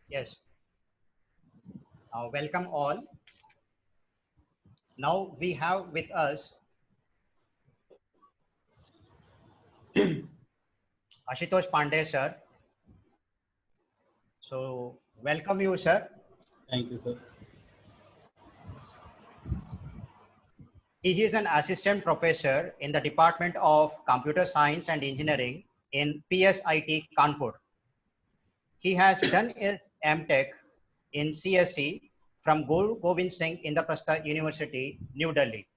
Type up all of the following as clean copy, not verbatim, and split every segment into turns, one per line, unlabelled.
Yes. Welcome all. Now we have with us Ashutosh Pandey, sir. So welcome you, sir.
Thank you, sir.
He is an assistant professor in the Department of Computer Science and Engineering in PSIT Kanpur. He has done his MTech in CSE from Guru Gobind Singh Indraprastha University, New Delhi.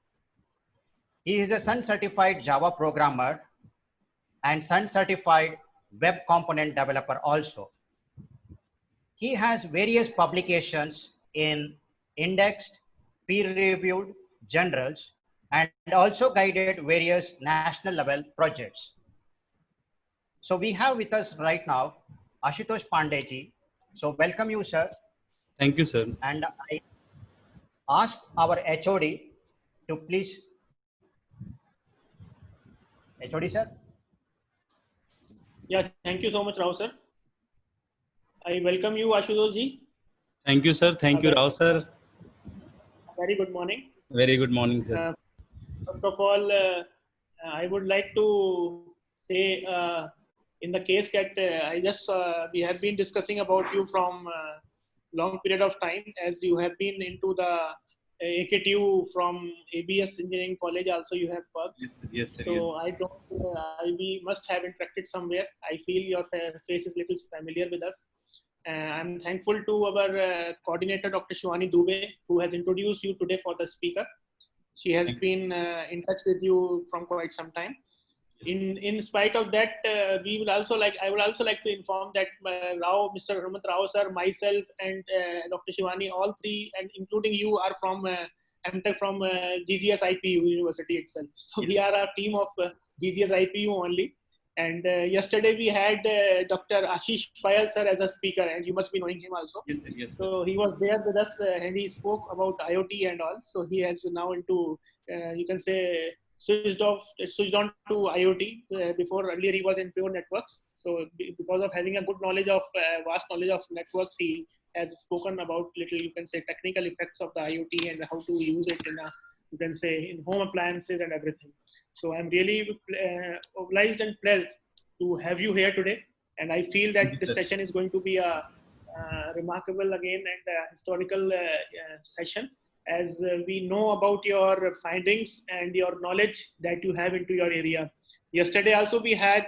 He is a Sun certified Java programmer and Sun certified web component developer also. He has various publications in indexed, peer-reviewed journals and also guided various national level projects. So we have with us right now Ashutosh Pandey ji. So welcome you, sir.
Thank you, sir.
And I ask our HOD to please. HOD, sir.
Yeah, thank you so much, Rao sir. I welcome you, Ashutosh ji.
Thank you, sir. Thank you, Rao sir.
Very good morning.
Very good morning, sir.
First of all, I would like to say in the case that we have been discussing about you from long period of time, as you have been into the AKTU from ABS Engineering College also you have worked.
Yes, sir.
So I we must have interacted somewhere. I feel your face is little familiar with us. I'm thankful to our coordinator, Dr. Shivani Dubey, who has introduced you today for the speaker. She has been in touch with you from quite some time. In spite of that, I would also like to inform that Mr. Hanumanth Rao sir, myself, and Dr. Shivani, all three, and including you, are from MTech from GGS IPU University itself. So we are a team of GGS IPU only. And yesterday we had Dr. Ashish Payal sir as a speaker, and you must be knowing him also.
Yes, sir. Yes, sir.
So he was there with us and he spoke about IoT and all. So he has now into, you can say, switched on to IoT. Before, earlier he was in pure networks. So because of having a good knowledge of, vast knowledge of networks, he has spoken about little, you can say, technical effects of the IoT and how to use it in a, you can say, in home appliances and everything. So I'm really obliged and pleased to have you here today. And I feel that this session is going to be a remarkable again and historical session, as we know about your findings and your knowledge that you have into your area. Yesterday also we had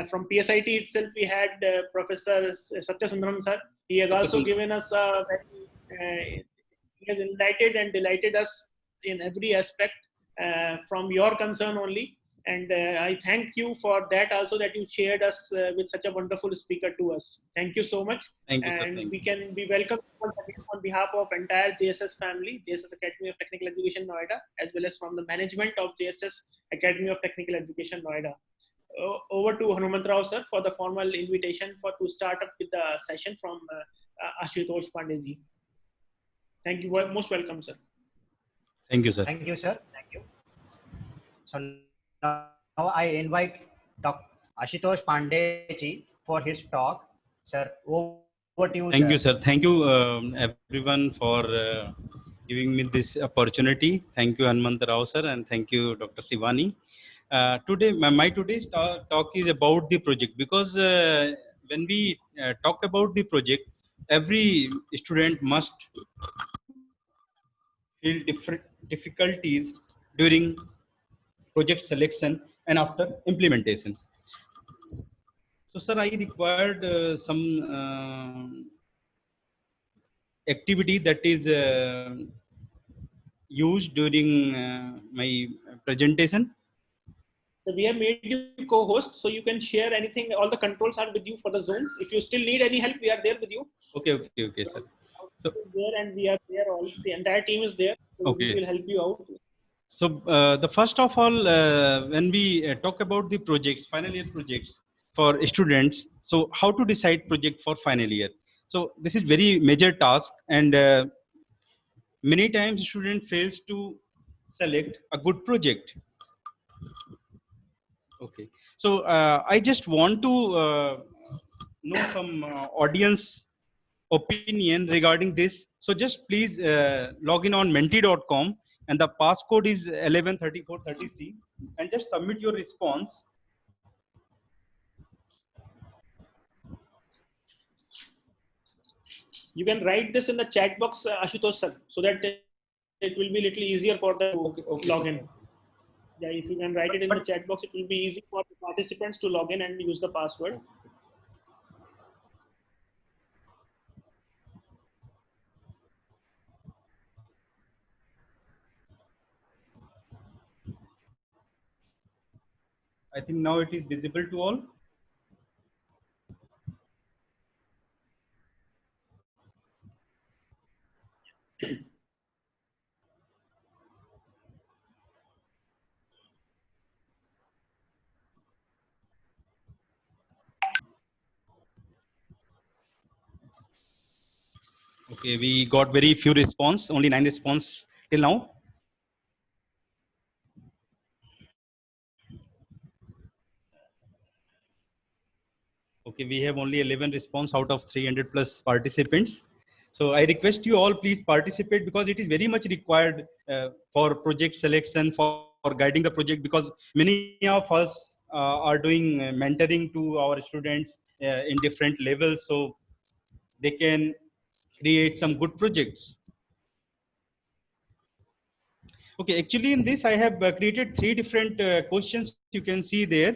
from PSIT itself, we had Professor Satya Sundaram sir. He has also given us he has enlightened and delighted us in every aspect from your concern only. And I thank you for that also, that you shared us with such a wonderful speaker to us. Thank you so much.
Thank you, sir.
And we can be welcome on behalf of entire JSS family, JSS Academy of Technical Education Noida, as well as from the management of JSS Academy of Technical Education Noida. Over to Hanumanth Rao sir for the formal invitation to start up with the session from Ashutosh Pandey ji. Thank you. Most welcome, sir.
Thank you, sir.
Thank you, sir. Thank you. So now I invite Dr. Ashutosh Pandey ji for his talk. Sir, over to you.
Thank you, sir. Thank you, everyone, for giving me this opportunity. Thank you, Hanumanth Rao sir, and thank you, Dr. Shivani. Today, my today's talk is about the project, because when we talk about the project, every student must feel different difficulties during project selection and after implementation. So, sir, I required some activity that is used during my presentation.
So we have made you co-host, so you can share anything. All the controls are with you for the Zoom. If you still need any help, we are there with you.
Okay, sir.
So there, and we are there. All the entire team is there. So
okay.
We will help you out.
So the first of all, when we talk about the projects, final year projects for students, so how to decide project for final year? So this is very major task, and many times student fails to select a good project. Okay, so I just want to know some audience opinion regarding this. So just please log in on menti.com and the passcode is 113433 and just submit your response.
You can write this in the chat box, Ashutosh sir, so that it will be a little easier for the log in. Yeah, if you can write it in the chat box, it will be easy for the participants to log in and use the password.
I think now it is visible to all. Okay, we got very few response, only 9 response till now. Okay, we have only 11 response out of 300 plus participants. So I request you all please participate because it is very much required for project selection, for guiding the project, because many of us are doing mentoring to our students in different levels, so they can create some good projects. Okay, actually in this I have created 3 different questions you can see there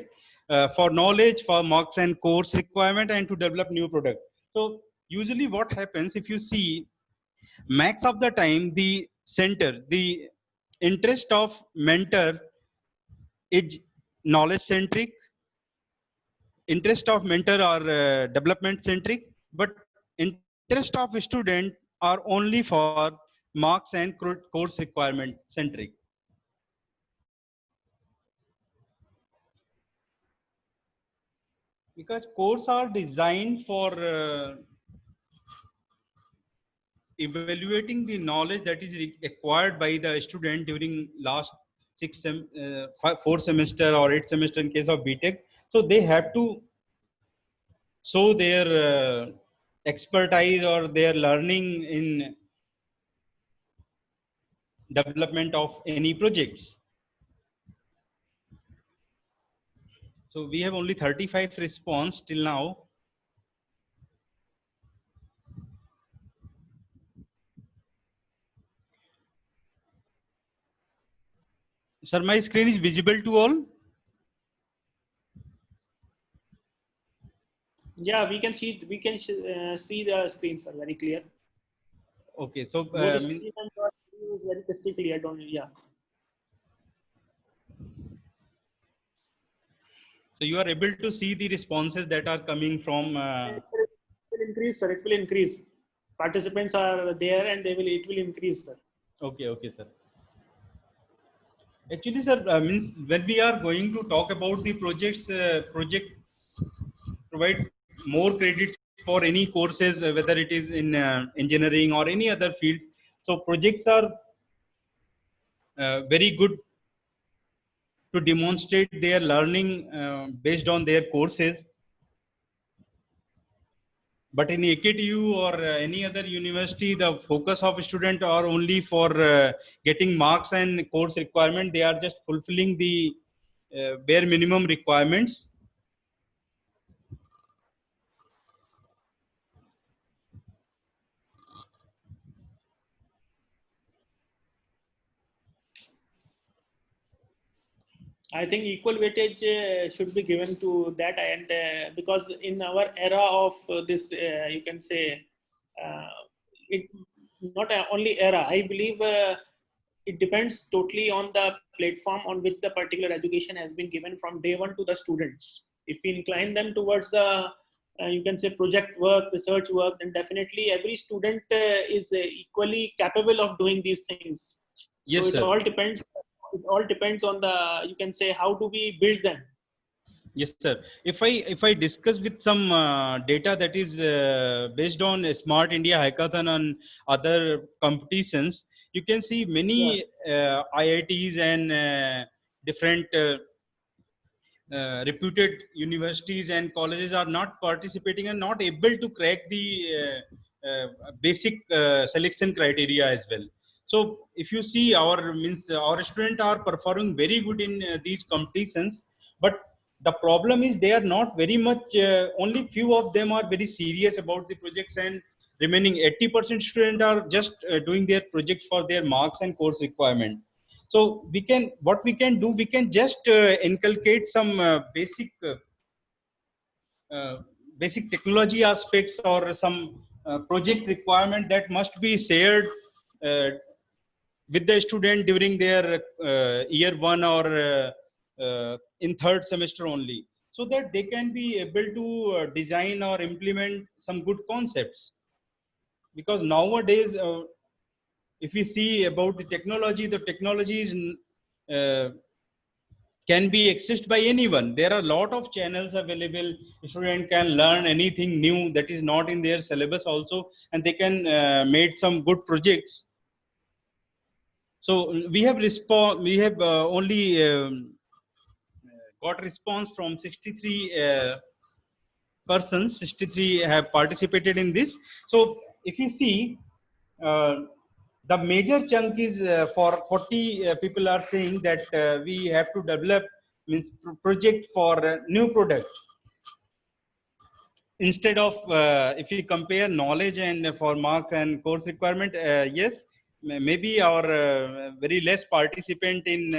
for knowledge, for marks and course requirement, and to develop new product. So usually what happens, if you see, max of the time the center, the interest of mentor is knowledge centric, interest of mentor are development centric, but interest of student are only for marks and course requirement centric. Because courses are designed for evaluating the knowledge that is acquired by the student during last 4 semester or 8 semester in case of BTech. So they have to show their expertise or their learning in development of any projects. So we have only 35 response till now. Sir, my screen is visible to all?
Yeah, we can see see the screen, sir, very clear.
Okay, so
Both screen and your screen is very crystal clear. Don't yeah.
So you are able to see the responses that are coming from.
It will increase, sir. It will increase. Participants are there, and it will increase, sir.
Okay, okay, sir. Actually, sir, means when we are going to talk about the projects, project provide more credits for any courses, whether it is in engineering or any other fields. So projects are very good to demonstrate their learning based on their courses. But in AKTU or any other university, the focus of student are only for getting marks and course requirement. They are just fulfilling the bare minimum requirements.
I think equal weightage should be given to that, and because in our era of this, you can say, it not only era. I believe it depends totally on the platform on which the particular education has been given from day one to the students. If we incline them towards the you can say project work, research work, then definitely every student is equally capable of doing these things. So
Yes,
it
sir.
all depends. It all depends on the, you can say, how do we build them.
Yes, sir. If I discuss with some data that is based on Smart India Hackathon and other competitions, you can see many IITs and different reputed universities and colleges are not participating and not able to crack the basic selection criteria as well. So if you see our students are performing very good in these competitions, but the problem is they are not very much, only few of them are very serious about the projects, and remaining 80% students are just doing their projects for their marks and course requirement. So what we can do, we can just inculcate some basic technology aspects or some project requirement that must be shared uh, with the student during their year one or in third semester only, so that they can be able to design or implement some good concepts. Because nowadays, if we see about the technology is uh, can be accessed by anyone. There are a lot of channels available. Student can learn anything new that is not in their syllabus also, and they can make some good projects. So we have only got response from 63 persons. 63 have participated in this. So if you see, uh, the major chunk is for 40 people are saying that we have to develop means project for new product. Instead of if we compare knowledge and for marks and course requirement, yes, maybe our very less participant in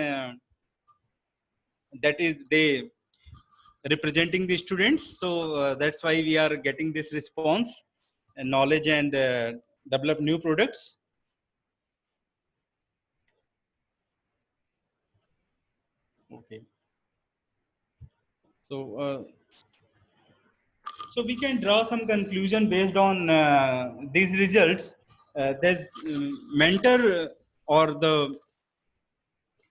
that is they representing the students. So that's why we are getting this response and knowledge and develop new products. Okay. So we can draw some conclusion based on these results. There's mentor or the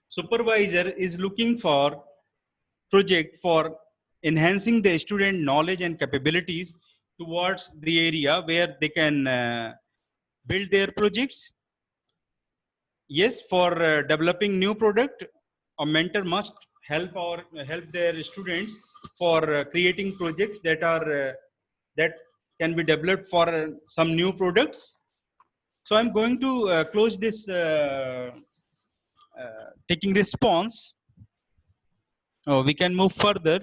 supervisor is looking for project for enhancing the student knowledge and capabilities towards the area where they can build their projects. Yes, for developing new product, a mentor must help their students for creating projects that are that can be developed for some new products. So I'm going to close this taking response. Oh, we can move further.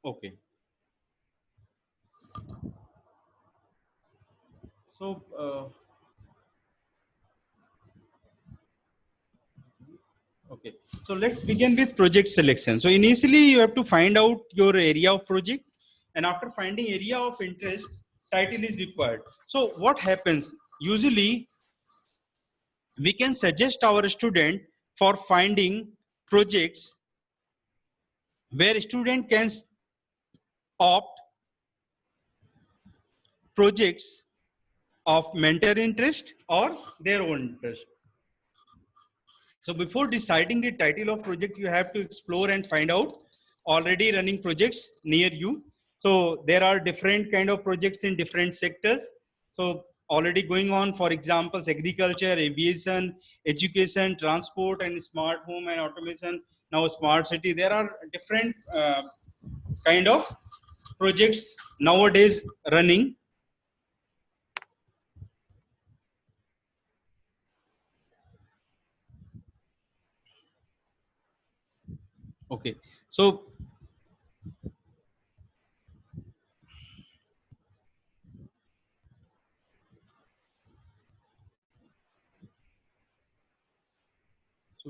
Okay. So okay, so let's begin with project selection. So initially you have to find out your area of project, and after finding area of interest, title is required. So what happens? Usually we can suggest our student for finding projects where student can opt projects of mentor interest or their own interest. So before deciding the title of project, you have to explore and find out already running projects near you. So there are different kind of projects in different sectors. So already going on, for example, agriculture, aviation, education, transport, and smart home and automation. Now smart city. There are different kind of projects nowadays running. Okay, so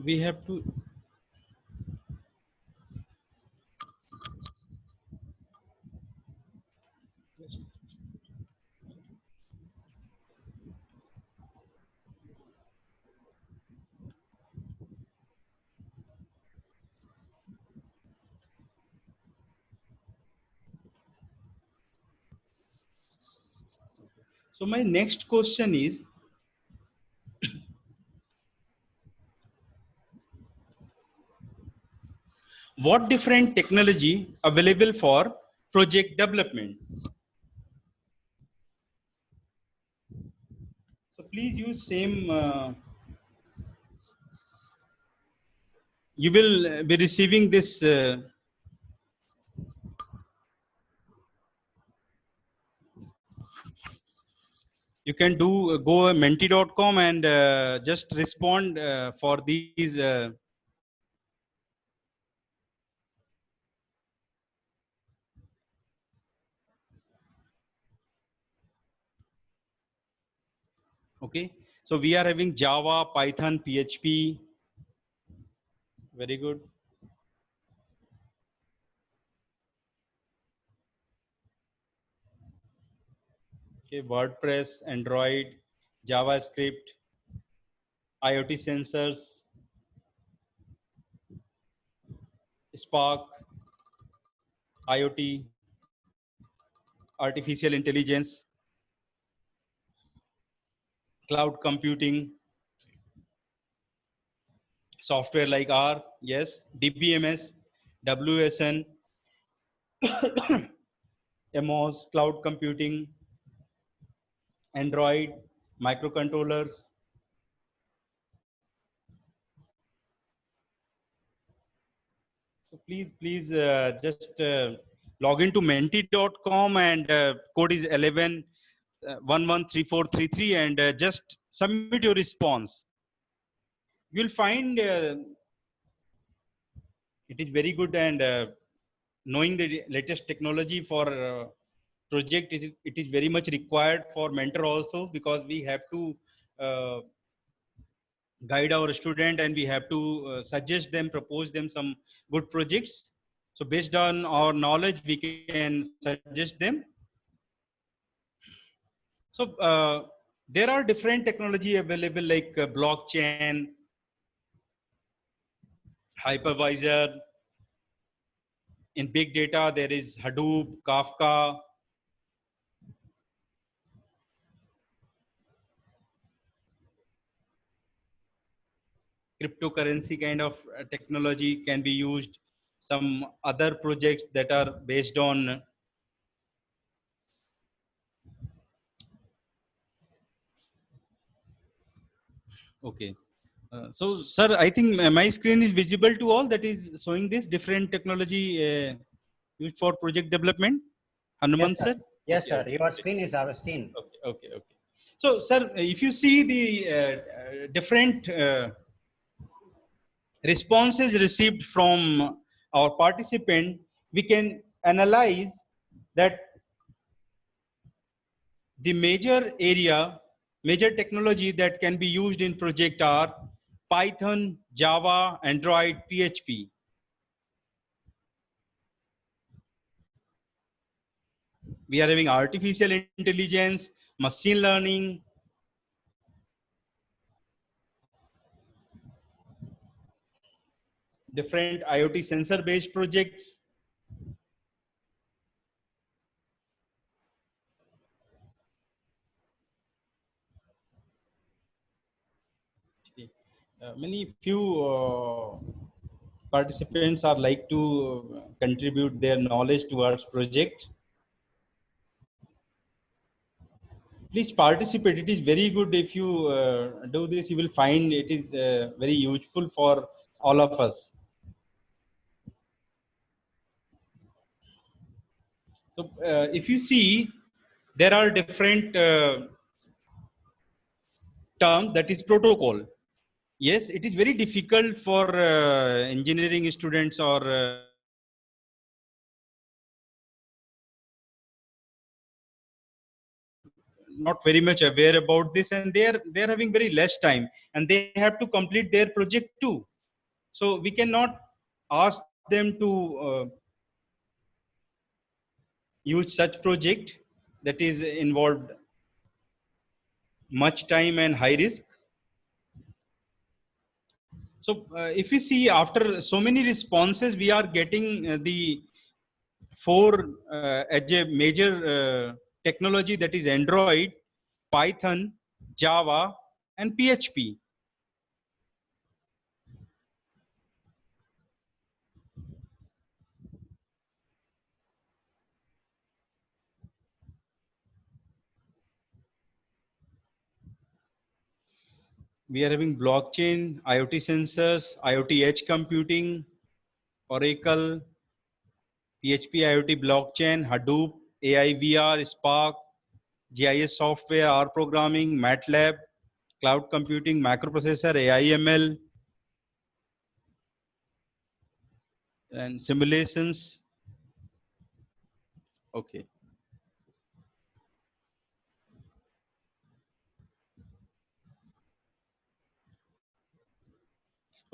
we have to. So my next question is, what different technology available for project development? So please use same. You will be receiving this. You can do go menti.com and just respond for these. Okay, so we are having Java, Python, PHP. Very good. Okay, WordPress, Android, JavaScript, IoT sensors, Spark, IoT, artificial intelligence, cloud computing, software like R, yes, DBMS, WSN, MOS, cloud computing, Android, microcontrollers. So please just log into menti.com and code is 11 113433 and just submit your response. You'll find it is very good, and knowing the latest technology for project it is very much required for mentor also, because we have to uh, guide our student and we have to suggest them, propose them some good projects. So based on our knowledge we can suggest them. So there are different technology available like blockchain, hypervisor. In big data there is Hadoop, Kafka. Cryptocurrency kind of technology can be used. Some other projects that are based on okay. So sir, I think my screen is visible to all, that is showing this different technology used for project development.
Yes,
Hanuman
sir.
sir?
Yes,
Okay,
sir.
okay,
Your
okay.
screen is our scene.
Okay. So sir, if you see the different responses received from our participant, we can analyze that the major technology that can be used in project are Python, Java, Android, PHP. We are having artificial intelligence, machine learning, different IoT sensor based projects. Many few participants are like to contribute their knowledge towards project. Please participate. It is very good. If you do this, you will find it is very useful for all of us. So if you see, there are different terms, that is protocol. Yes, it is very difficult for engineering students or not very much aware about this, and they are having very less time and they have to complete their project too. So we cannot ask them to use such project that is involved much time and high risk. So if we see, after so many responses, we are getting the four as a major technology, that is Android, Python, Java, and PHP. we are having blockchain, IoT sensors, IoT edge computing, Oracle, PHP IoT blockchain, Hadoop, AI VR, Spark, GIS software, R programming, MATLAB, cloud computing, macroprocessor, AI ML, and simulations. Okay.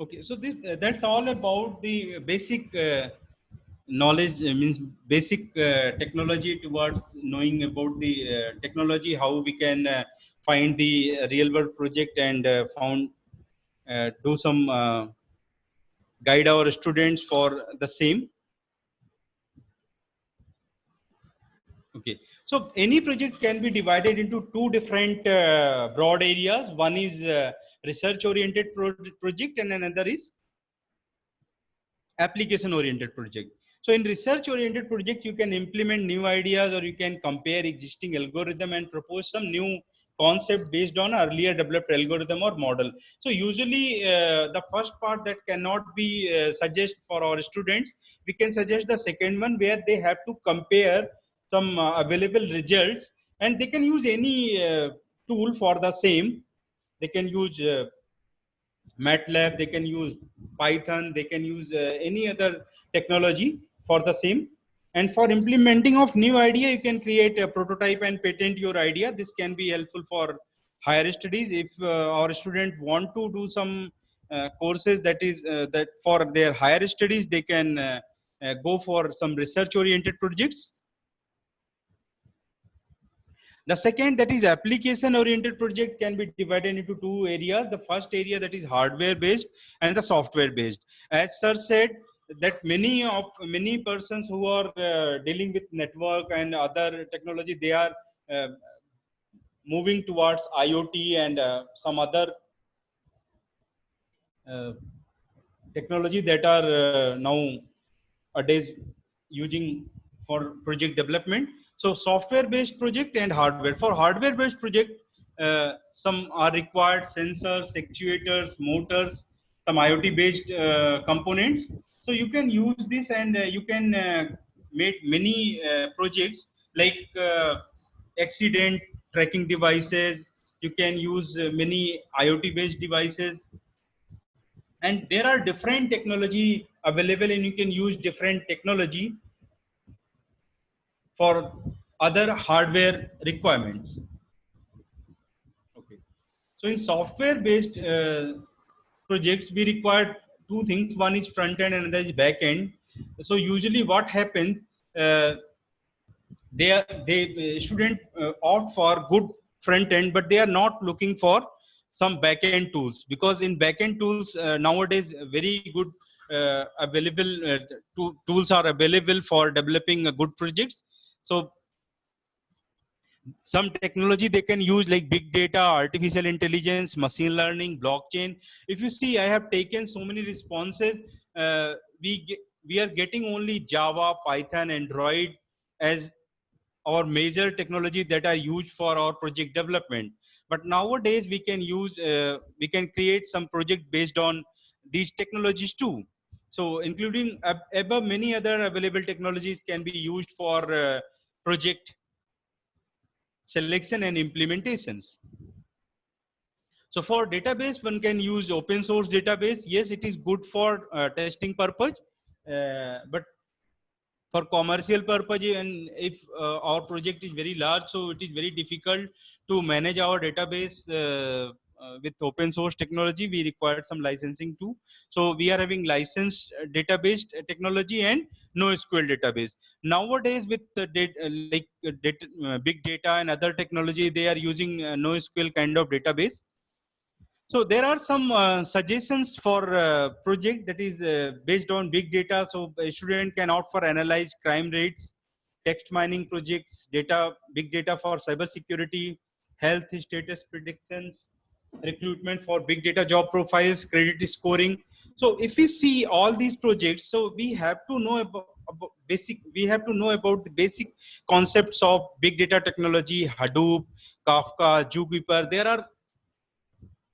Okay, so this that's all about the basic knowledge, means basic technology towards knowing about the technology, how we can find the real world project and found do some guide our students for the same. Okay, so any project can be divided into two different broad areas. One is research oriented project and another is application oriented project. So in research oriented project, you can implement new ideas or you can compare existing algorithm and propose some new concept based on earlier developed algorithm or model. So usually the first part that cannot be suggest for our students, we can suggest the second one where they have to compare some available results and they can use any tool for the same. They can use MATLAB, they can use Python, they can use any other technology for the same. And for implementing of new idea, you can create a prototype and patent your idea. This can be helpful for higher studies. If our students want to do some courses that is that for their higher studies, they can go for some research oriented projects. The second, that is application oriented project, can be divided into two areas. The first area, that is hardware based, and the software based. As sir said, that many persons who are dealing with network and other technology, they are moving towards IoT and some other technology that are nowadays using for project development. So software based project and hardware. For hardware based project, some are required: sensors, actuators, motors, some IoT based components. So you can use this and you can make many projects like accident tracking devices. You can use many IoT based devices, and there are different technology available and you can use different technology for other hardware requirements. Okay, so in software based projects, we require two things: one is front end and another is back end. So usually what happens, they student opt for good front end, but they are not looking for some back end tools, because in back end tools nowadays very good available tools are available for developing good projects. So some technology they can use like big data, artificial intelligence, machine learning, blockchain. If you see, I have taken so many responses. uh, we are getting only Java, Python, Android as our major technology that are used for our project development. But nowadays we can create some project based on these technologies too. So including above, many other available technologies can be used for project selection and implementations. So for database, one can use open source database. Yes, it is good for testing purpose, but for commercial purpose, and if our project is very large, so it is very difficult to manage our database with open source technology. We require some licensing too. So we are having licensed database technology and NoSQL database. Nowadays with the big data and other technology, they are using NoSQL kind of database. So there are some suggestions for project that is based on big data. So a student can opt for analyze crime rates, text mining projects, big data for cyber security, health status predictions, recruitment for big data job profiles, credit scoring. So if we see all these projects, so we have to know about we have to know about the basic concepts of big data technology: Hadoop, Kafka, Jupyter. There are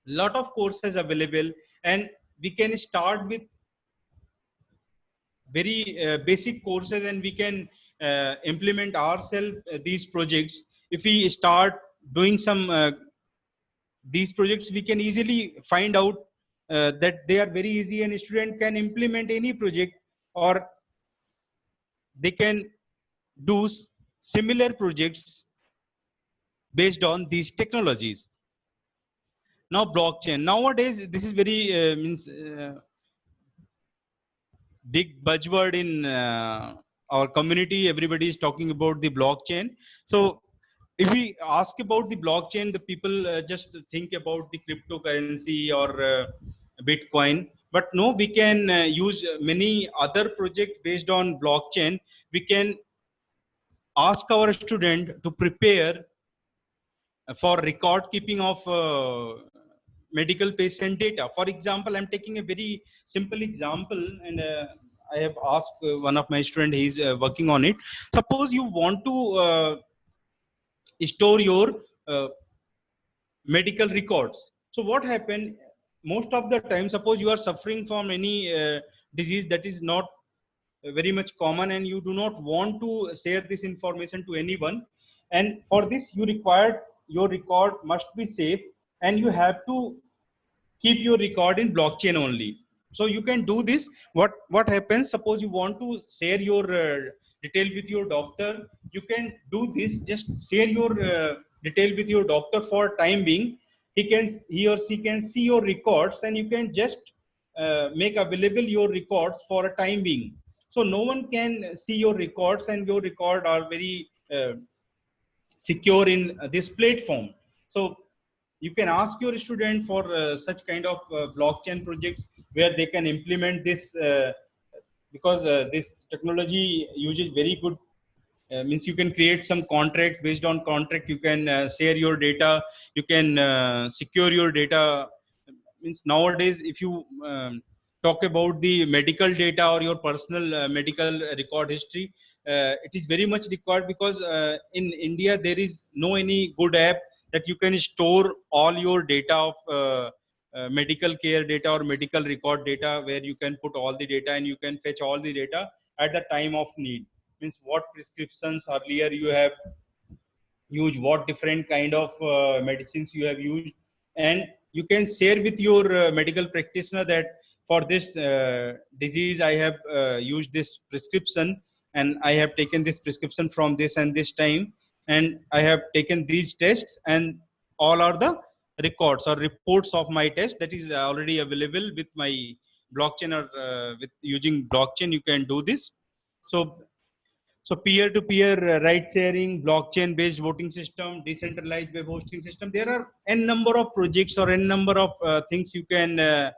lot of courses available, and we can start with very basic courses, and we can implement ourselves these projects. If we start doing some these projects, we can easily find out that they are very easy, and a student can implement any project, or they can do similar projects based on these technologies. Now blockchain, nowadays this is very means big buzzword in our community. Everybody is talking about the blockchain. So if we ask about the blockchain, the people just think about the cryptocurrency or Bitcoin. But no, we can use many other projects based on blockchain. We can ask our student to prepare for record keeping of medical patient data. For example, I'm taking a very simple example, and I have asked one of my students, he's working on it. Suppose you want to store your medical records. So what happened most of the time, suppose you are suffering from any disease that is not very much common, and you do not want to share this information to anyone, and for this you required your record must be safe, and you have to keep your record in blockchain only. So you can do this. What happens, suppose you want to share your detail with your doctor, you can do this. Just share your detail with your doctor for time being. He or she can see your records, and you can just make available your records for a time being. So no one can see your records, and your record are very secure in this platform. So you can ask your student for such kind of blockchain projects where they can implement this, because this technology uses very good means you can create some contract. Based on contract, you can share your data, you can secure your data. Means nowadays, if you talk about the medical data or your personal medical record history, it is very much required, because in India there is no any good app that you can store all your data of medical care data or medical record data, where you can put all the data and you can fetch all the data at the time of need. Means what prescriptions earlier you have used, what different kind of medicines you have used, and you can share with your medical practitioner that for this disease I have used this prescription, and I have taken this prescription from this and this time, and I have taken these tests, and all are the records or reports of my test that is already available with my blockchain, or with using blockchain you can do this. So peer-to-peer ride sharing, blockchain-based voting system, decentralized web hosting system. There are n number of projects or n number of things you can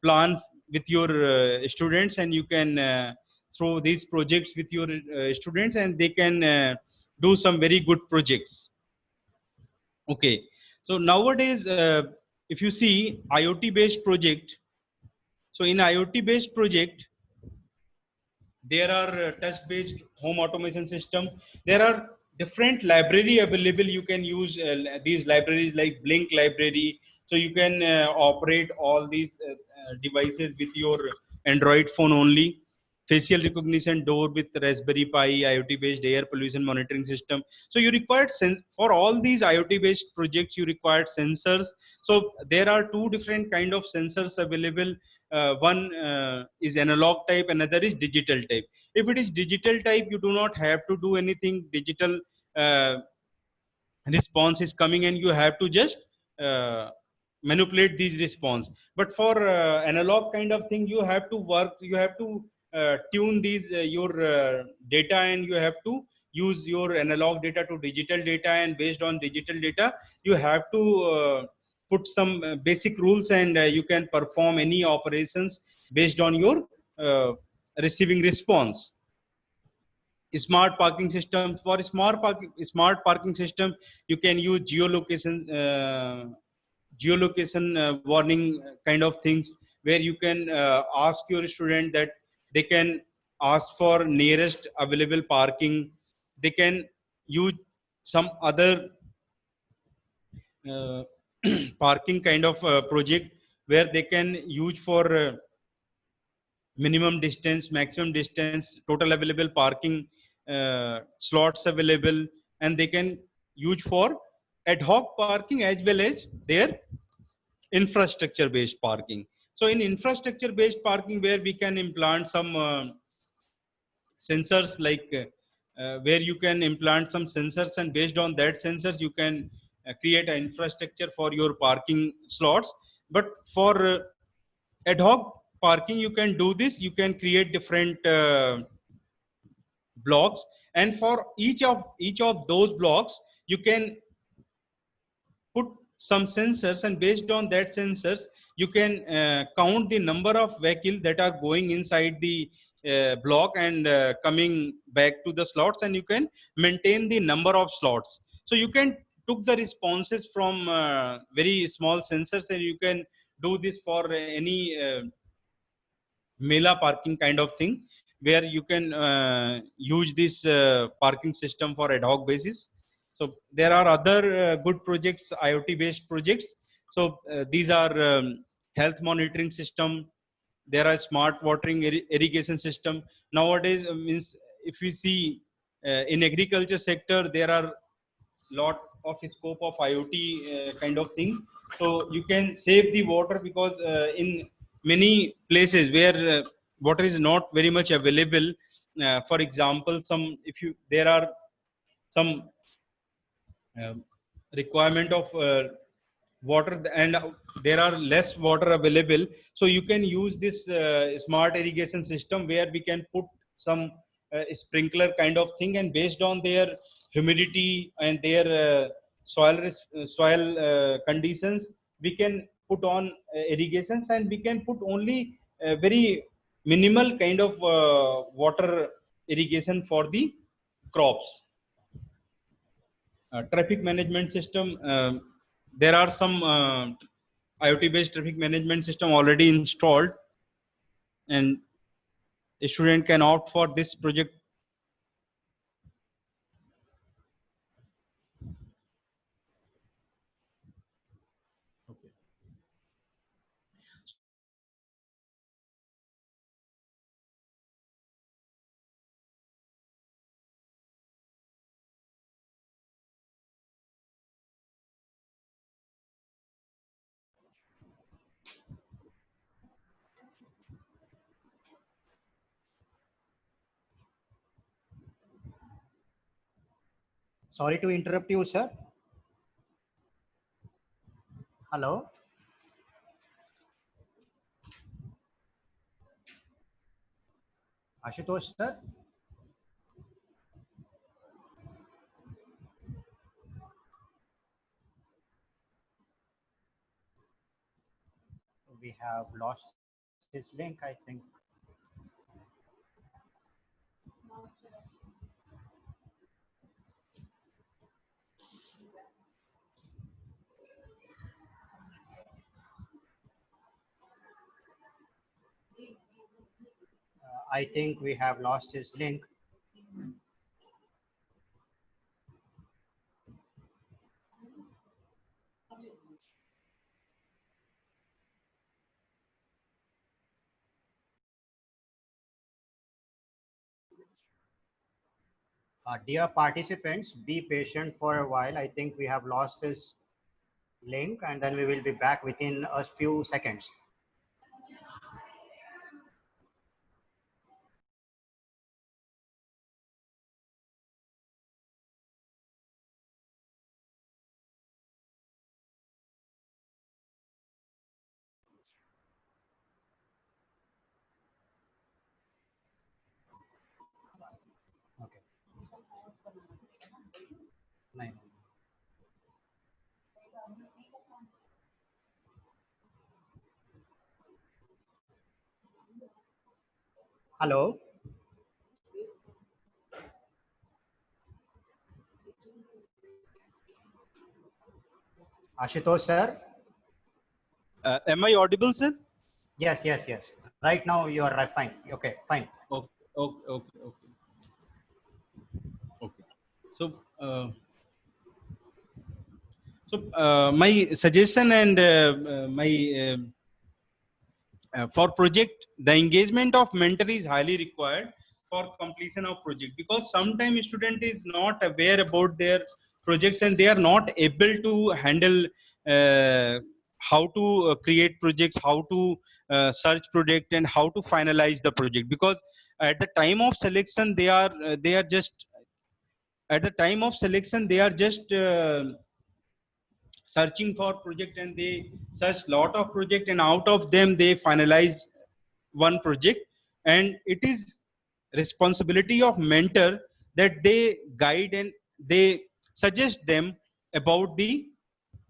plan with your students, and you can throw these projects with your students, and they can do some very good projects. Okay, so nowadays, if you see IoT-based project, so in IoT-based project, there are touch-based home automation system. There are different library available. You can use these libraries like Blink library. So you can operate all these devices with your Android phone only. Facial recognition door with Raspberry Pi, IoT-based air pollution monitoring system. So you required for all these IoT-based projects, you required sensors. So there are two different kind of sensors available. One is analog type, another is digital type. If it is digital type, you do not have to do anything. Digital response is coming, and you have to just manipulate these response. But for analog kind of thing, you have to work, you have to tune these your data, and you have to use your analog data to digital data, and based on digital data you have to put some basic rules, and you can perform any operations based on your receiving response. Smart parking system. For smart parking system, you can use geolocation warning kind of things, where you can ask your student that they can ask for nearest available parking. They can use some other parking kind of project where they can use for minimum distance, maximum distance, total available parking slots available, and they can use for ad hoc parking as well as their infrastructure based parking. So in infrastructure based parking, where we can implant some sensors, like where you can implant some sensors, and based on that sensors you can create an infrastructure for your parking slots. But for ad hoc parking, you can do this. You can create different blocks, and for each of those blocks you can put some sensors, and based on that sensors you can count the number of vehicles that are going inside the block and coming back to the slots, and you can maintain the number of slots. So you can took the responses from very small sensors, and you can do this for any mela parking kind of thing, where you can use this parking system for ad hoc basis. So there are other good projects, IoT based projects. So these are health monitoring system. There are smart watering irrigation system nowadays. Means if we see in agriculture sector, there are lot of scope of IoT kind of thing. So you can save the water, because in many places where water is not very much available, for example, some if you there are some requirement of water, and there are less water available, so you can use this smart irrigation system, where we can put some sprinkler kind of thing, and based on their humidity and their soil conditions, we can put on irrigations, and we can put only very minimal kind of water irrigation for the crops. Traffic management system. There are some IoT based traffic management system already installed, and a student can opt for this project. Okay.
Sorry to interrupt you, sir. Hello. Ashutosh, sir. We have lost his link, I think. I think we have lost his link. Dear participants, be patient for a while. I think we have lost his link, and then we will be back within a few seconds. Okay. Nine. Hello. Ashutosh, sir.
Am I audible, sir?
Yes, yes, yes. Right now you are right. Fine. Okay, fine.
Okay, okay, okay, okay. Okay. So, So my suggestion and my for project, the engagement of mentor is highly required for completion of project, because sometimes student is not aware about their projects and they are not able to handle how to create projects, how to search project, and how to finalize the project. Because at the time of selection they are just at the time of selection they are just searching for project, and they search lot of project, and out of them they finalize one project. And it is responsibility of mentor that they guide and they suggest them about the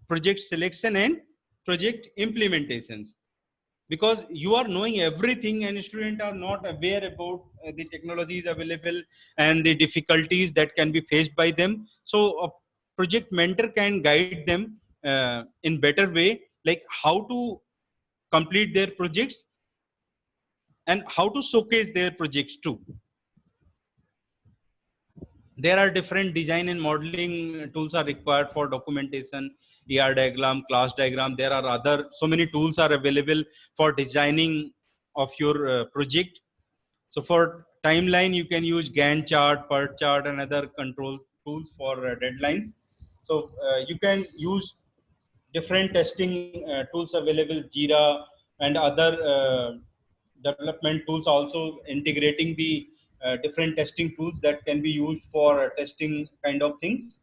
project selection and project implementations. Because you are knowing everything and students are not aware about the technologies available and the difficulties that can be faced by them. So a project mentor can guide them in better way, like how to complete their projects and how to showcase their projects too. There are different design and modeling tools are required for documentation, ER diagram, class diagram. There are other so many tools are available for designing of your project. So for timeline, you can use Gantt chart, PERT chart, and other control tools for deadlines. So you can use different testing tools available, Jira and other development tools, also integrating the different testing tools that can be used for testing kind of things.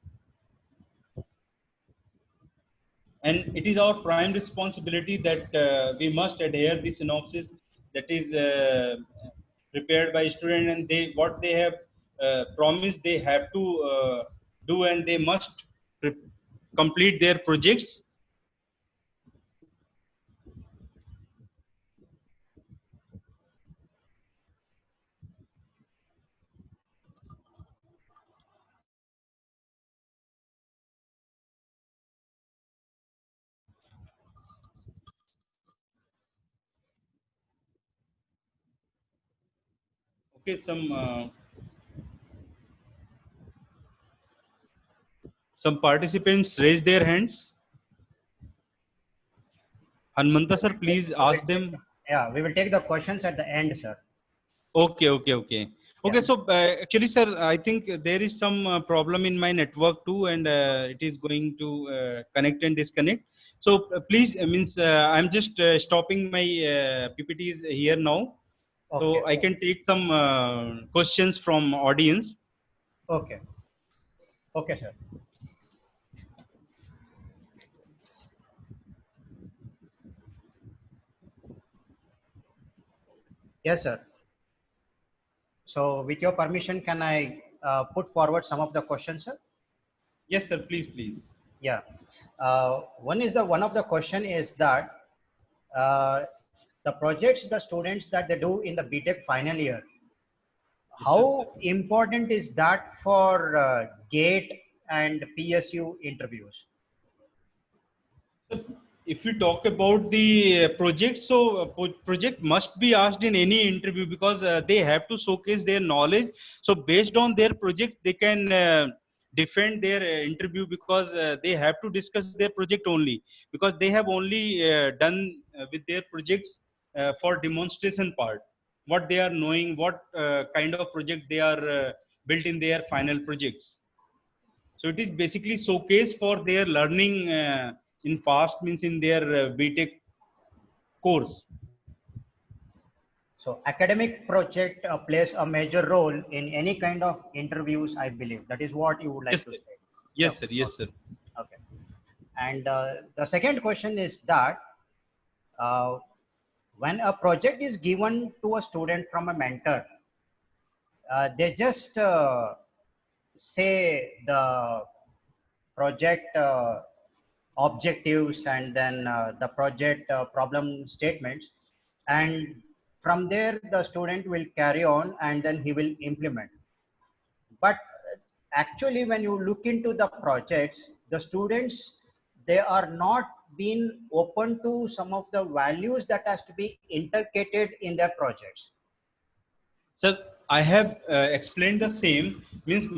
And it is our prime responsibility that we must adhere the synopsis that is prepared by student, and they what they have promised they have to do, and they must complete their projects. Okay, some participants raise their hands. Hanmanta sir, please ask them.
Yeah, we will take the questions at the end, sir.
Okay. Okay.
Yeah.
So actually, sir, I think there is some problem in my network too, and it is going to connect and disconnect. So please, means I'm just stopping my PPTs here now,
Okay.
so I can take some questions from audience.
Okay. Okay, sir. Yes, sir. So with your permission, can I put forward some of the questions, sir?
Yes, sir. Please.
Yeah. One of the question is that uh, the projects, the students that they do in the BTech final year, how important is that for GATE and PSU interviews?
So if we talk about the project, so project must be asked in any interview, because they have to showcase their knowledge. So based on their project, they can defend their interview, because they have to discuss their project only, because they have only done with their projects for demonstration part, what they are knowing, what kind of project they are built in their final projects. So it is basically showcase for their learning in past, means in their BTech course.
So academic project plays a major role in any kind of interviews, I believe. That is what you would like to say.
Yes, sir. Yes, sir.
Okay. And the second question is that uh, when a project is given to a student from a mentor, they just say the project objectives and then the project problem statements, and from there the student will carry on and then he will implement. But actually when you look into the projects, the students, they are not being open to some of the values that has to be inculcated in their projects.
Sir, I have explained the same. Means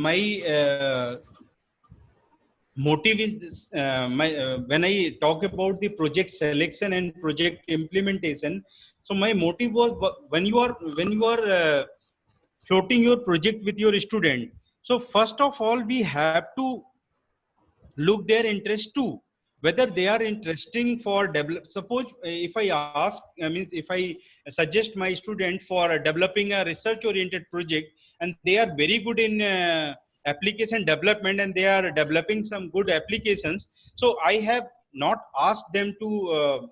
motive is this, when I talk about the project selection and project implementation. So my motive was when you are floating your project with your student. So first of all, we have to look their interest too, whether they are interesting for develop. Suppose if I ask, means if I suggest my student for developing a research oriented project, and they are very good in application development, and they are developing some good applications, so I have not asked them to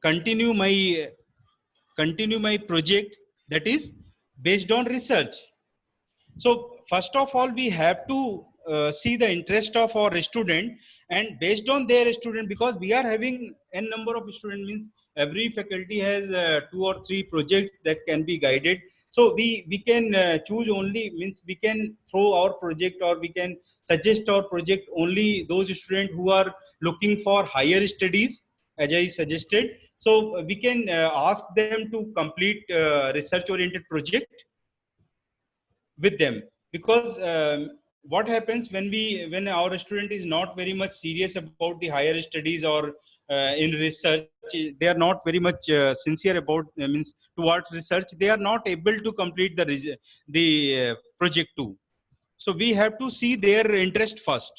continue my continue my project that is based on research. So first of all, we have to see the interest of our student, and based on their student, because we are having n number of students, means every faculty has 2 or 3 projects that can be guided. So we can choose only, means we can throw our project, or we can suggest our project only those students who are looking for higher studies, as I suggested. So we can ask them to complete research oriented project with them, because what happens when our student is not very much serious about the higher studies, or in research, they are not very much sincere about, means towards research, they are not able to complete the project too. So we have to see their interest first.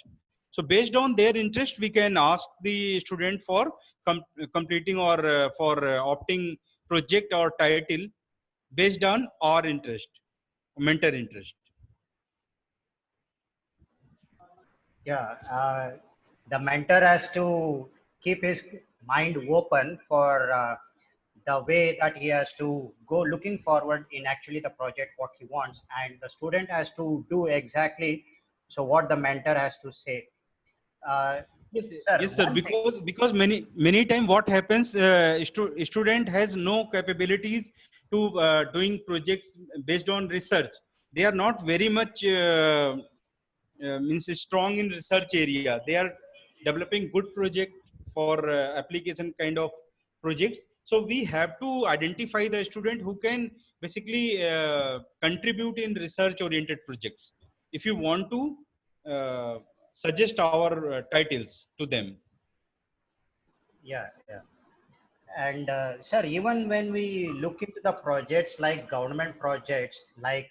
So based on their interest, we can ask the student for completing, or for opting project or title based on our interest, mentor interest.
Yeah, the mentor has to keep his mind open for the way that he has to go looking forward in actually the project what he wants, and the student has to do exactly so what the mentor has to say. Uh,
Yes,
Sir,
yes, sir.
one thing.
Because many time what happens, student has no capabilities to doing projects based on research. They are not very much means strong in research area. They are developing good project for application kind of projects. So we have to identify the student who can basically contribute in research oriented projects. If you want to uh, suggest our titles to them.
Yeah, yeah. And sir, even when we look into the projects like government projects like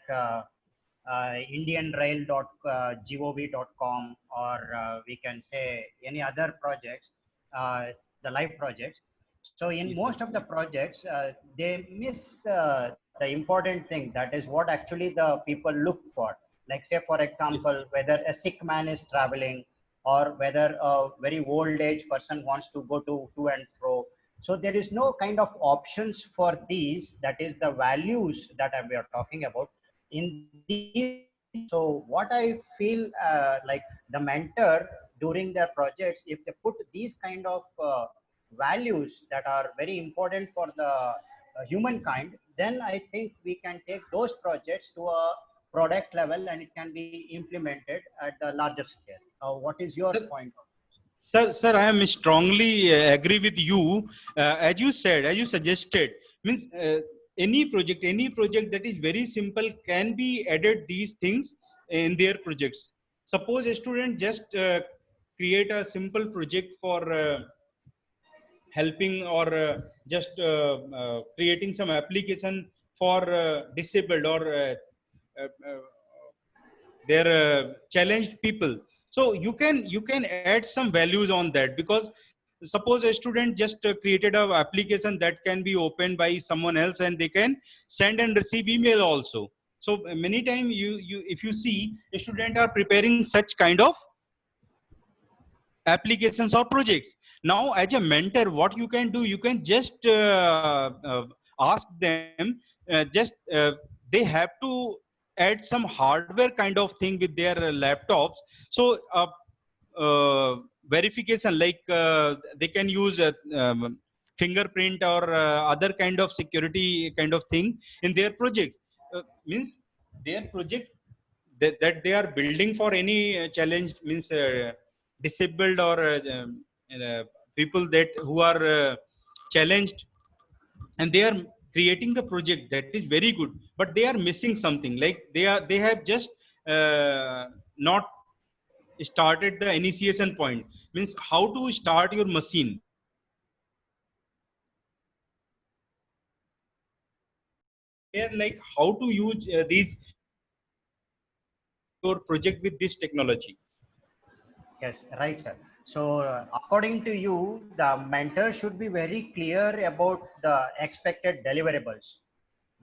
indianrail.gov.com, or we can say any other projects, the live projects. So in
Yes, sir.
most of the projects, they miss the important thing, that is what actually the people look for. Like say, for
Yes.
example, whether a sick man is traveling, or whether a very old age person wants to go to and fro. So there is no kind of options for these, that is the values that we are talking about in these. So what I feel like the mentor during their projects, if they put these kind of values that are very important for the humankind, then I think we can take those projects to a product level and it can be implemented at the larger scale. What is your
Sir,
point of
sir, I am strongly agree with you. As you said, as you suggested, means any project that is very simple can be added these things in their projects. Suppose a student just create a simple project for helping, or just creating some application for disabled, or their challenged people. So you can add some values on that, because suppose a student just created a application that can be opened by someone else, and they can send and receive email also. So many times you if you see, a student are preparing such kind of applications or projects. Now as a mentor, what you can do, you can just ask them, just they have to add some hardware kind of thing with their laptops. So verification, like they can use fingerprint, or other kind of security kind of thing in their project. Means their project that they are building for any challenge, means disabled, or people that who are challenged, and they are creating the project that is very good, but they are missing something, like they have just not started the initiation point, means how to start your machine. Here, like how to use these your project with this technology.
Yes, right, sir. So, according to you, the mentor should be very clear about the expected deliverables.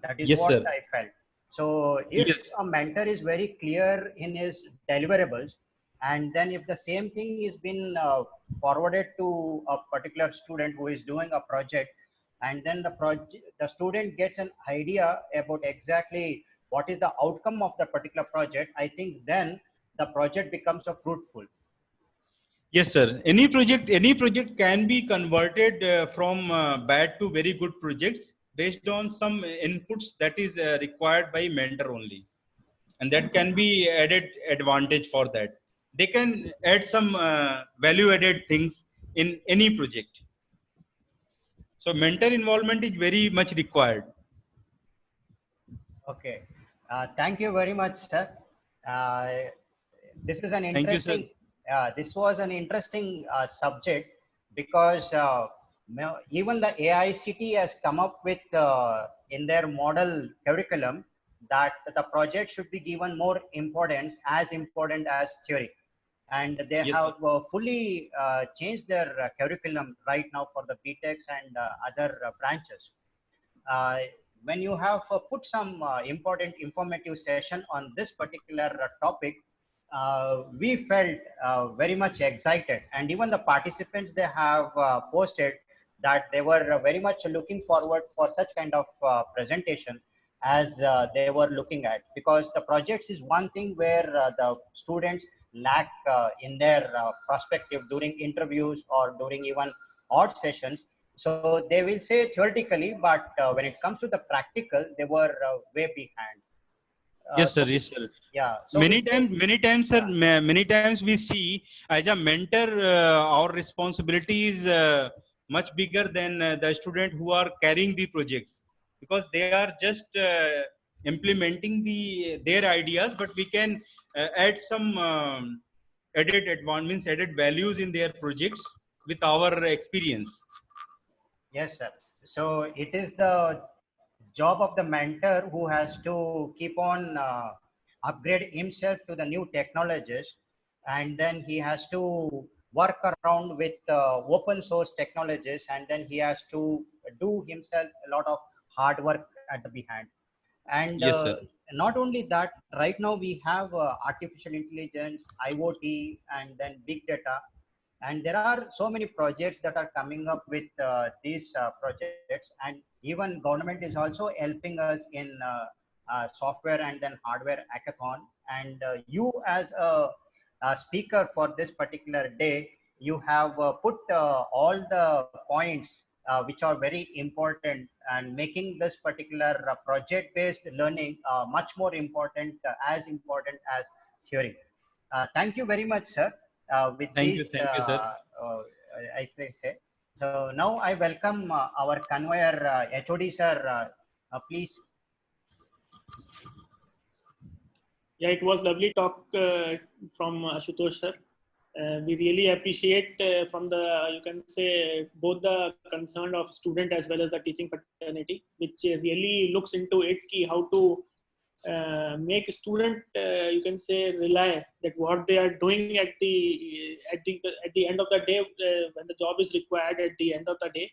That is
Yes,
what
sir.
I felt. So, if
Yes.
a mentor is very clear in his deliverables, and then if the same thing is been forwarded to a particular student who is doing a project, and then the student gets an idea about exactly what is the outcome of the particular project, I think then the project becomes a fruitful.
Yes, sir. Any project can be converted from bad to very good projects based on some inputs that is required by mentor only, and that can be added advantage for that. They can add some value-added things in any project. So mentor involvement is very much required.
Okay. Thank you very much, sir. Uh, this is an
Thank you, sir.
interesting, this was an interesting subject because even the AICT has come up with in their model curriculum that the project should be given more importance, as important as theory. And they
Yes, sir.
have fully changed their curriculum right now for the BTECs and other branches. uh, when you have put some important informative session on this particular topic, we felt very much excited, and even the participants, they have posted that they were very much looking forward for such kind of presentation as they were looking at, because the projects is one thing where the students lack in their perspective during interviews or during even odd sessions. So they will say theoretically, but when it comes to the practical, they were way behind.
Yes, sir.
So
Yes, sir.
yeah, so with this,
Many times, sir,
yeah,
many times we see as a mentor, our responsibility is much bigger than the student who are carrying the projects, because they are just implementing their ideas, but we can add some added advancements, added values in their projects with our experience.
yes, sir. So it is the job of the mentor who has to keep on upgrade himself to the new technologies, and then he has to work around with open source technologies, and then he has to do himself a lot of hard work at the behind. And
Yes, sir.
not only that, right now we have artificial intelligence, IoT, and then big data, and there are so many projects that are coming up with these projects, and even government is also helping us in software and then hardware hackathon. And you as a speaker for this particular day, you have put all the points which are very important, and making this particular project based learning much more important, as important as theory. Thank you very much, sir. With this,
Thank you, sir.
I can say. So now I welcome our conveyor HOD, sir. Please.
Yeah, it was lovely talk from Ashutosh sir. We really appreciate from the, you can say, both the concern of student as well as the teaching fraternity, which really looks into it, ki how to make a student, you can say, rely that what they are doing at the end of the day, when the job is required at the end of the day,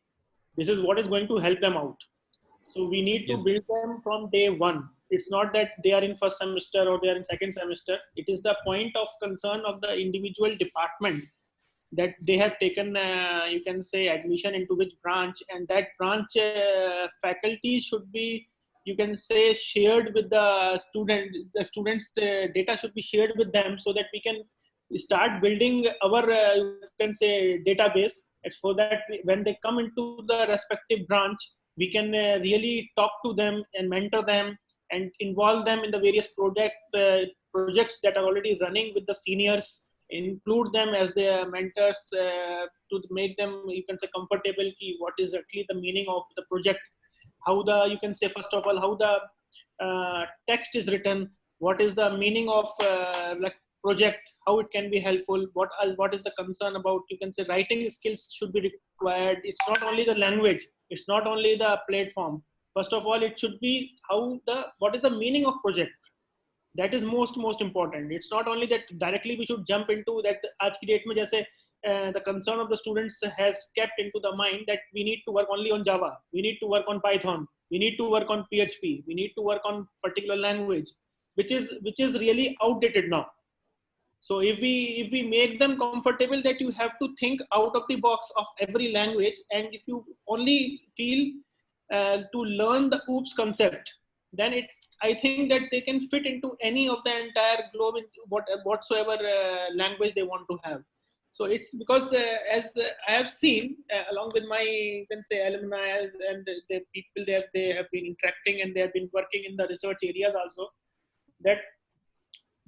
this is what is going to help them out. So we need to
Yes.
build them from day one. It's not that they are in first semester or they are in second semester. It is the point of concern of the individual department that they have taken, you can say, admission into which branch, and that branch faculty should be, you can say, shared with the student. The students' data should be shared with them so that we can start building our, you can say, database. And so that when they come into the respective branch, we can really talk to them and mentor them and involve them in the various projects that are already running with the seniors, include them as their mentors to make them, you can say, comfortable ki what is actually the meaning of the project, how the, you can say, first of all, how the text is written, what is the meaning of like project, how it can be helpful, what is the concern about, you can say, writing skills should be required. It's not only the language, it's not only the platform. First of all, it should be what is the meaning of project. That is most important. It's not only that directly we should jump into that. Aaj ki date mein jaise the concern of the students has kept into the mind that we need to work only on Java, we need to work on Python, we need to work on PHP, we need to work on particular language, which is really outdated now. So if we make them comfortable that you have to think out of the box of every language, and if you only feel to learn the OOPS concept, then I think that they can fit into any of the entire globe, in whatsoever language they want to have. So it's because as I have seen along with my, you can say, alumni and the people they have been interacting, and they have been working in the research areas also, that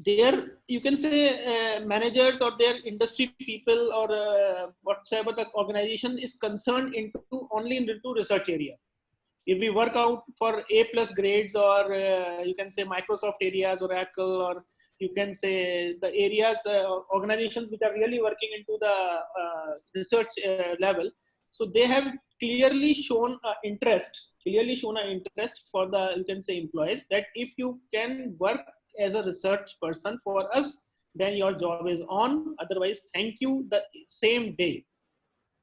their, you can say, managers or their industry people or whatsoever the organization is concerned only into research area. If we work out for A+ grades, or you can say Microsoft areas, Oracle, or you can say the areas, organizations which are really working into the research level, so they have clearly shown an interest for the, you can say, employees, that if you can work as a research person for us, then your job is on. Otherwise, thank you the same day.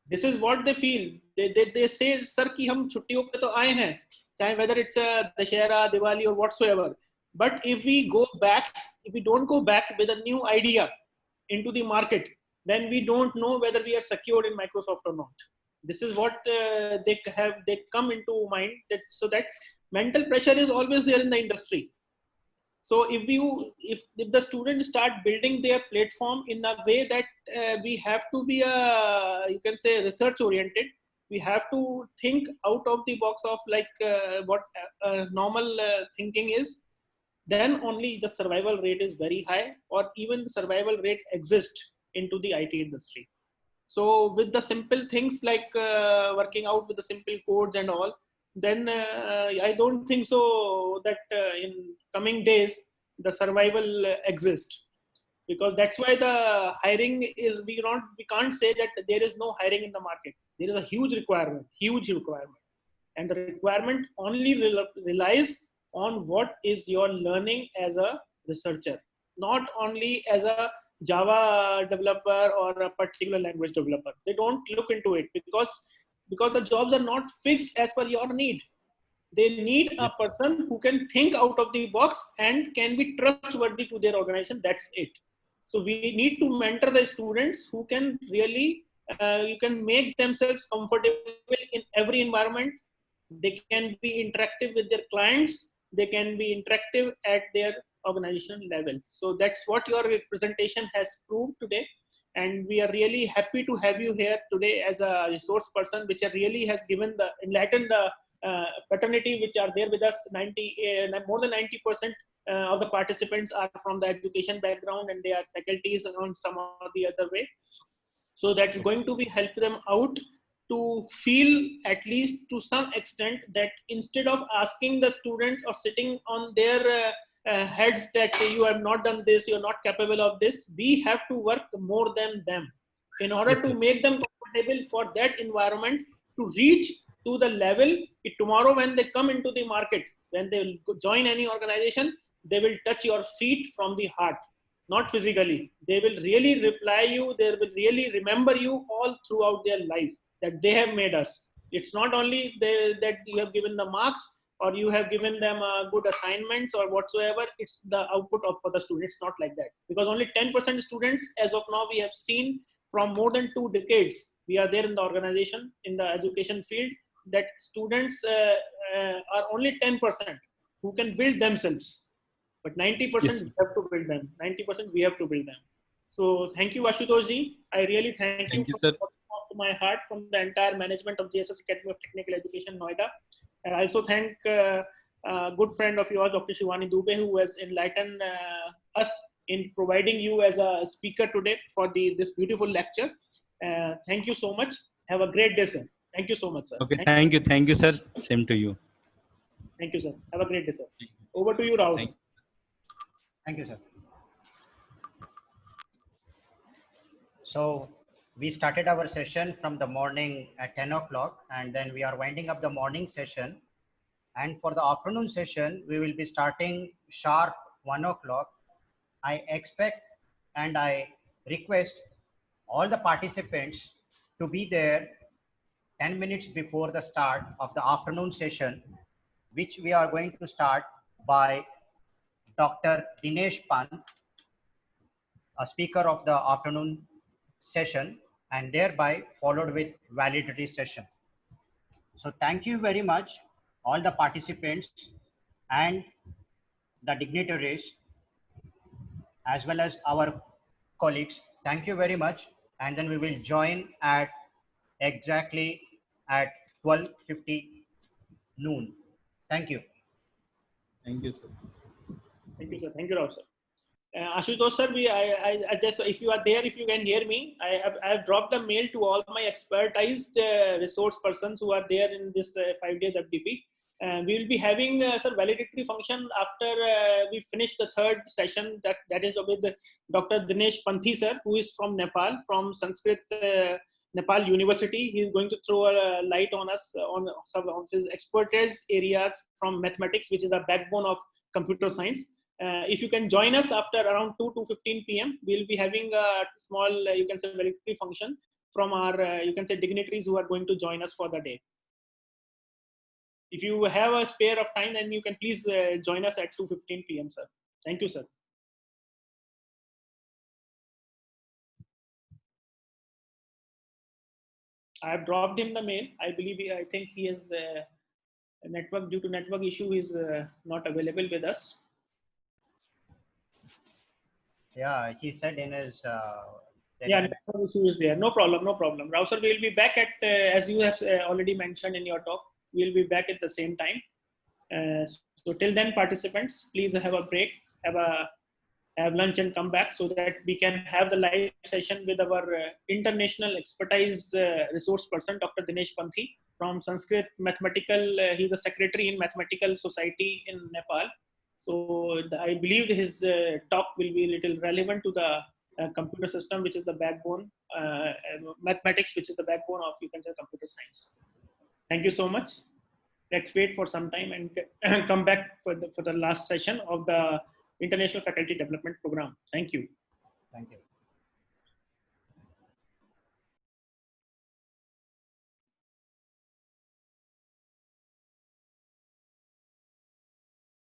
This is what they feel. They say, sir, ki hum chuttiyon pe to aaye hain, chahe whether it's a Dashera, Diwali, or whatsoever. But if we don't go back with a new idea into the market, then we don't know whether we are secured in Microsoft or not. This is what they come into mind, that so that mental pressure is always there in the industry. So if the students start building their platform in a way that we have to be you can say, research oriented, we have to think out of the box of like what normal thinking is, then only the survival rate is very high, or even the survival rate exists into the IT industry. So with the simple things like working out with the simple codes and all, then I don't think so that in coming days the survival exists, because that's why the hiring is, we can't say that there is no hiring in the market. There is a huge requirement, and the requirement only relies on what is your learning as a researcher, not only as a Java developer or a particular language developer. They don't look into it because the jobs are not fixed as per your need. They need a person who can think out of the box and can be trustworthy to their organization. That's it. So we need to mentor the students who can really, you can make themselves comfortable in every environment. They can be interactive with their clients. They can be interactive at their organization level. So that's what your presentation has proved today. And we are really happy to have you here today as a resource person, which really has enlightened the fraternity which are there with us. More than 90% of the participants are from the education background, and they are faculties on some or the other way. So that's going to be help them out to feel, at least to some extent, that instead of asking the students or sitting on their heads that you have not done this, you're not capable of this, we have to work more than them in order to make them comfortable for that environment, to reach to the level tomorrow when they come into the market, when they will join any organization, they will touch your feet from the heart, not physically. They will really reply you, they will really remember you all throughout their life, that they have made us. It's not only that you have given the marks or you have given them good assignments or whatsoever, it's the output for the students. It's not like that, because only 10% students as of now we have seen from more than 2 decades we are there in the organization, in the education field, that students are only 10% who can build themselves, but 90% we have to build them. 90% we have to build them. So thank you, Ashutosh ji. I really thank you from the bottom of my heart, from the entire management of JSS Academy of Technical Education, Noida. And I also thank a good friend of yours, Dr. Shivani Dubey, who has enlightened us in providing you as a speaker today for this beautiful lecture. Thank you so much. Have a great day, sir. Thank you so much, sir.
Okay, thank you, sir. Same to you.
Thank you, sir. Have a great day, sir. Over to you, Rahul.
Thank you, sir. So we started our session from the morning at 10 o'clock, and then we are winding up the morning session. And for the afternoon session, we will be starting sharp 1 o'clock. I expect and I request all the participants to be there 10 minutes before the start of the afternoon session, which we are going to start by Dr. Dinesh Pant, a speaker of the afternoon session, and thereby followed with validity session. So thank you very much, all the participants and the dignitaries, as well as our colleagues. Thank you very much. And then we will join at exactly at 12:50 noon. Thank you.
Thank you, sir.
Thank you, sir. Thank you, Rao, sir. Ashutosh, sir, I just, if you are there, if you can hear me, I have dropped a mail to all my expertised resource persons who are there in this 5 days FDP. We will be having sir, valedictory function after we finish the third session. That is with Dr. Dinesh Panthi, sir, who is from Nepal, from Sanskrit Nepal University. He is going to throw a light on us on some of his expertise areas from mathematics, which is a backbone of computer science. If you can join us after around 2 to 15 p.m., we'll be having a small, you can say, valedictory function from our, you can say, dignitaries who are going to join us for the day. If you have a spare of time, then you can please join us at 2:15 p.m., sir. Thank you, sir. I have dropped him the mail. I believe, I think he is a network, due to network issue, is not available with us.
Yeah, he said in his.
Yeah, network issue is there. No problem, no problem. Rao sir, we'll be back at, as you have already mentioned in your talk, we'll be back at the same time. So till then, participants, please have a break, have lunch and come back so that we can have the live session with our international expertise resource person, Dr. Dinesh Panthi from Sanskrit Mathematical. He's the secretary in Mathematical Society in Nepal. So I believe his talk will be a little relevant to the computer system, which is the backbone, mathematics, which is the backbone of, you can say, computer science. Thank you so much. Let's wait for some time and come back for the last session of the International Faculty Development Program. Thank you.
Thank you.